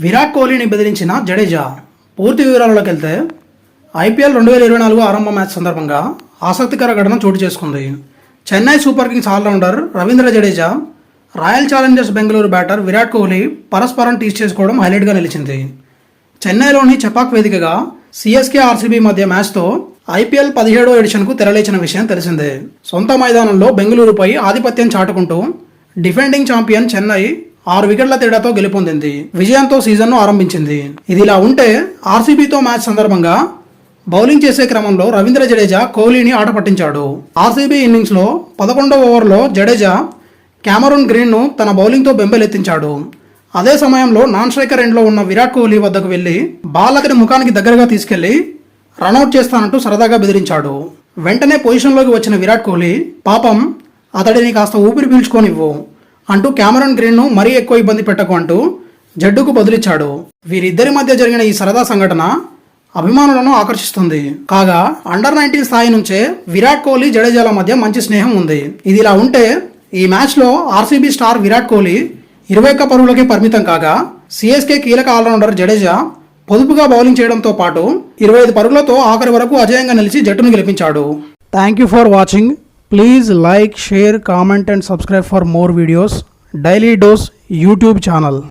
విరాట్ కోహ్లీని బెదిరించిన జడేజా. పూర్తి వివరాల్లోకి వెళ్తే ఐపీఎల్ 2024 ఆరంభ మ్యాచ్ సందర్భంగా ఆసక్తికర ఘటన చోటు చేసుకుంది. Chennai Super Kings allrounder Ravindra Jadeja, Royal Challengers Bengaluru batter Virat Kohli పరస్పరం టీస్ చేసుకోవడం హైలైట్గా నిలిచింది. చెన్నైలోని చెపాక్ వేదికగా సిఎస్కే ఆర్సీబీ మధ్య మ్యాచ్తో ఐపీఎల్ 17వ ఎడిషన్కు తెరలేచిన విషయం తెలిసిందే. సొంత మైదానంలో బెంగళూరుపై ఆధిపత్యం చాటుకుంటూ డిఫెండింగ్ ఛాంపియన్ చెన్నై 6 వికెట్ల తేడాతో గెలుపొందింది. విజయంతో సీజన్ను ఆరంభించింది. ఇదిలా ఉంటే ఆర్సీబీతో మ్యాచ్ సందర్భంగా బౌలింగ్ చేసే క్రమంలో రవీంద్ర జడేజా కోహ్లీని ఆట పట్టించాడు. ఆర్సీబీ ఇన్నింగ్స్లో 11వ ఓవర్లో జడేజా క్యామరూన్ గ్రీన్ను తన బౌలింగ్తో బెంబెలెత్తించాడు. అదే సమయంలో నాన్ స్ట్రైకర్ ఎండ్లో ఉన్న విరాట్ కోహ్లీ వద్దకు వెళ్లి బాల్ అతని ముఖానికి దగ్గరగా తీసుకెళ్లి రనౌట్ చేస్తానంటూ సరదాగా బెదిరించాడు. వెంటనే పొజిషన్లోకి వచ్చిన విరాట్ కోహ్లీ, పాపం అతడిని కాస్త ఊపిరి పీల్చుకోనివ్వు అంటూ క్యామరూన్ గ్రీన్ను మరీ ఎక్కువ ఇబ్బంది పెట్టకు అంటూ జడ్డుకు బదులిచ్చాడు. వీరిద్దరి మధ్య జరిగిన ఈ సరదా సంఘటన అభిమానులను ఆకర్షిస్తుంది. కాగా అండర్-19 స్థాయి నుంచే విరాట్ కోహ్లీ జడేజాల మధ్య మంచి స్నేహం ఉంది. ఇదిలా ఉంటే ఈ మ్యాచ్లో ఆర్సీబీ స్టార్ విరాట్ కోహ్లీ 21 పరుగులకే పరిమితం కాగా సిఎస్కే కీలక ఆల్రౌండర్ జడేజా పొదుపుగా బౌలింగ్ చేయడంతో పాటు 25 పరుగులతో ఆఖరి వరకు అజయంగా నిలిచి జట్టును గెలిపించాడు. Thank you for watching. Please like, share, comment and subscribe for more videos. Daily dose YouTube channel.